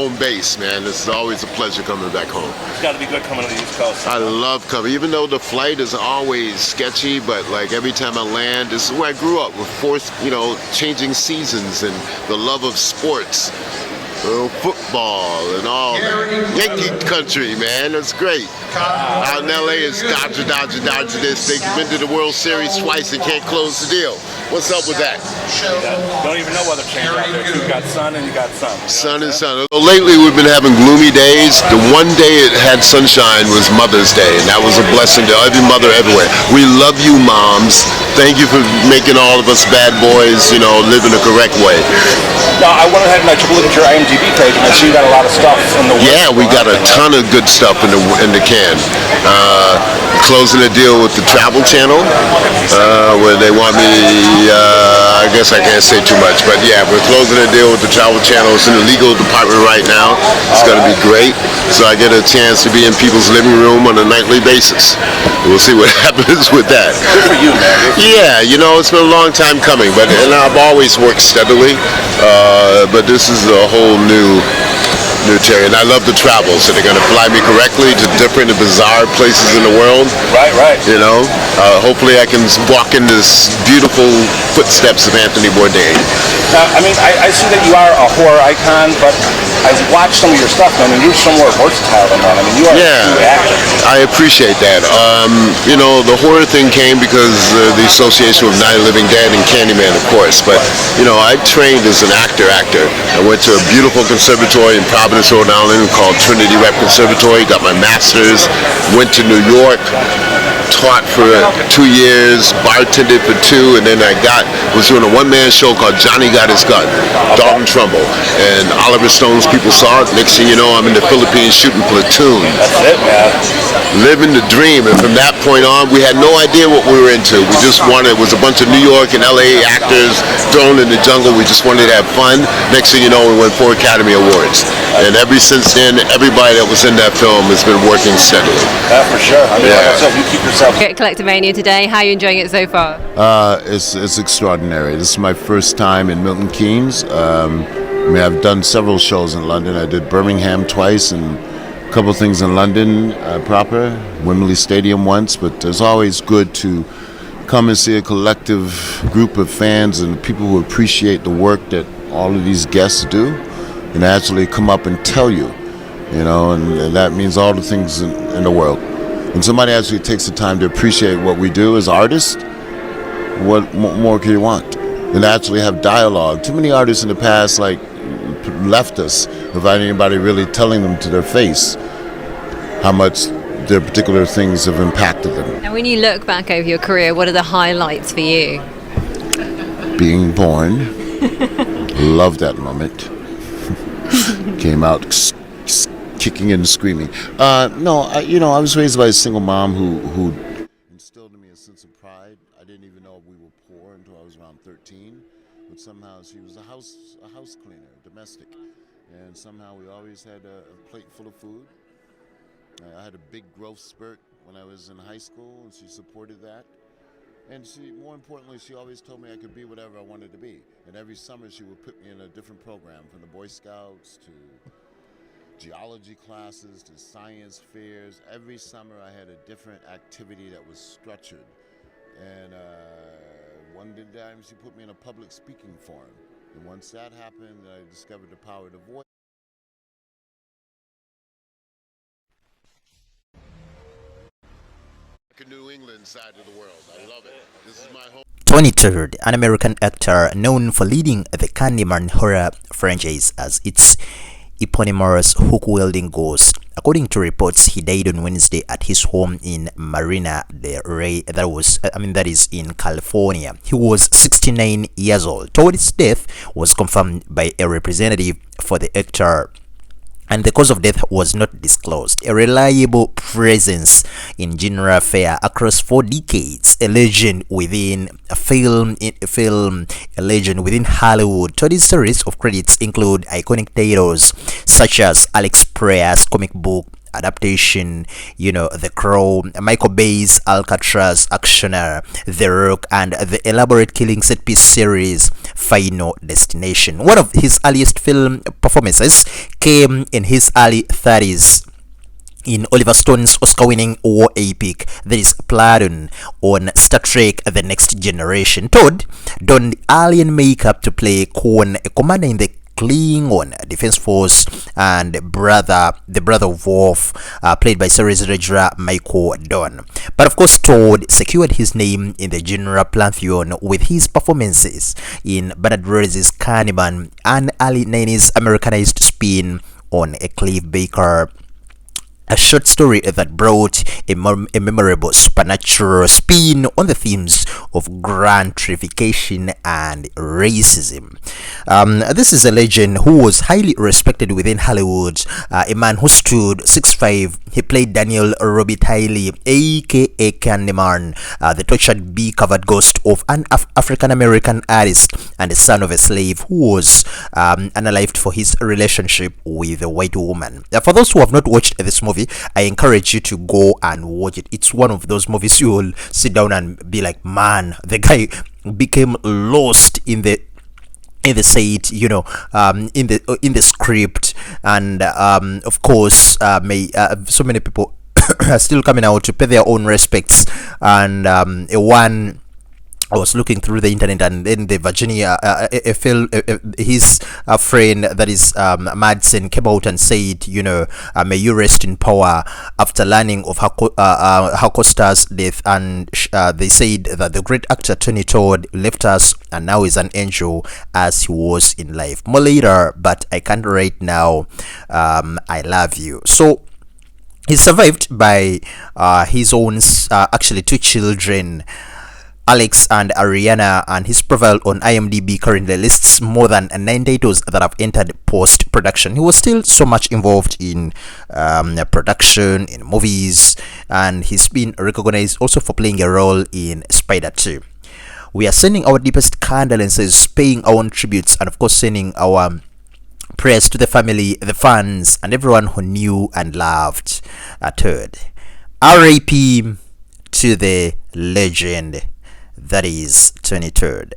Home base, man. It's always a pleasure coming back home. It's got to be good coming to the East Coast. I love coming, even though the flight is always sketchy, but like every time I land, this is where I grew up with changing seasons and the love of sports. Football and all Yankee country, man. That's great. Out in LA is Dodger this. They've been to the World Series twice and can't close the deal. What's up with that? Don't even know weather change out there. You've got sun and you got sun. Sun and sun. Lately we've been having gloomy days. The one day it had sunshine was Mother's Day, and that was a blessing to every mother everywhere. We love you, moms. Thank you for making all of us bad boys, live in the correct way. Now, I went ahead and I took a look at your IMDb page, and I see you got a lot of stuff in the works. Yeah, we got a ton of good stuff in the can. Closing a deal with the Travel Channel, where they want me. I guess I can't say too much, but yeah, we're closing a deal with the Travel Channel. It's in the legal department right now. It's going to be great. So I get a chance to be in people's living room on a nightly basis. We'll see what happens with that. Good for you, man. Yeah, it's been a long time coming, and I've always worked steadily. But this is a whole new territory, and I love to travel, so they're going to fly me correctly to different and bizarre places in the world. Right. Hopefully I can walk in this beautiful footsteps of Anthony Bourdain. Now, I see that you are a horror icon, but I've watched some of your stuff, man, and you're so more versatile than that. You are a true actor. I appreciate that. The horror thing came because the association with Night of the Living Dead and Candyman, of course. But, I trained as an actor. I went to a beautiful conservatory in Providence, Rhode Island called Trinity Rep Conservatory, got my master's, went to New York, taught for 2 years, bartended for 2, and then I was doing a one-man show called Johnny Got His Gun, Dalton Trumbull, and Oliver Stone's people saw it. Next thing you know, I'm in the Philippines shooting Platoon. That's it, man. Living the dream, and from that point on, we had no idea what we were into. We just it was a bunch of New York and LA actors thrown in the jungle. We just wanted to have fun. Next thing you know, we won 4 Academy Awards. And ever since then, everybody that was in that film has been working steadily. For sure. Like I said, you keep yourself. At Collectomania today, how are you enjoying it so far? It's extraordinary. This is my first time in Milton Keynes. I've done several shows in London. I did Birmingham twice and a couple things in London proper, Wembley Stadium once, but it's always good to come and see a collective group of fans and people who appreciate the work that all of these guests do and actually come up and tell you, and that means all the things in the world. When somebody actually takes the time to appreciate what we do as artists, what more can you want? And actually have dialogue. Too many artists in the past left us without anybody really telling them to their face how much their particular things have impacted them. And when you look back over your career, what are the highlights for you? Being born. Love that moment. Came out kicking and screaming. I was raised by a single mom who instilled in me a sense of pride. I didn't even know we were poor until I was around 13. But somehow she was a house cleaner, domestic. And somehow we always had a plate full of food. I had a big growth spurt when I was in high school, and she supported that. And more importantly, she always told me I could be whatever I wanted to be. And every summer she would put me in a different program, from the Boy Scouts to geology classes to science fairs. Every summer I had a different activity that was structured. And one time she put me in a public speaking forum. And once that happened, I discovered the power of the voice. New England side of the world. I love it. This is my home. 23rd, an American actor known for leading the Candyman horror franchise as its eponymous hook-wielding ghost. According to reports, he died on Wednesday at his home in Marina Del Rey, that is in California. He was 69 years old. Todd's death was confirmed by a representative for the actor, and the cause of death was not disclosed. A reliable presence in genre fare across 4 decades, a legend within film, a legend within Hollywood. Todd's series of credits include iconic titles such as Alex Proyas' comic book Adaptation, The Crow, Michael Bay's Alcatraz actioner, The Rock, and the elaborate killing set piece series Final Destination. One of his earliest film performances came in his early 30s in Oliver Stone's Oscar-winning war epic, that is Platoon, on Star Trek The Next Generation. Todd donned alien makeup to play Kurn, a commander in the Klingon Defense Force, and the brother of Worf, played by series regular Michael Dorn. But of course, Todd secured his name in the general pantheon with his performances in Bernard Rose's Candyman, an early 90s Americanized spin on a Clive Baker, a short story that brought a memorable supernatural spin on the themes of gratification and racism. This is a legend who was highly respected within Hollywood, a man who stood 6'5". He played Daniel Robitaille, aka Candyman, the tortured bee-covered ghost of an African-American artist and the son of a slave who was unalived for his relationship with a white woman. For those who have not watched this movie, I encourage you to go and watch it. It's one of those movies you will sit down and be like, man, the guy became lost in the set, in the script, and of course, so many people are still coming out to pay their own respects. And I was looking through the internet, and then the Virginia, his friend, that is Madsen, came out and said, may you rest in power, after learning of her co-star's death, and they said that the great actor Tony Todd left us and now is an angel as he was in life. More later, but I can't right now. I love you. So he's survived by his own, actually, 2 children, Alex and Ariana, and his profile on IMDb currently lists more than 9 titles that have entered post-production. He was still so much involved in production, in movies, and he's been recognized also for playing a role in Spider 2. We are sending our deepest condolences, paying our own tributes, and of course sending our prayers to the family, the fans, and everyone who knew and loved Todd. R.I.P. to the legend that is 23rd.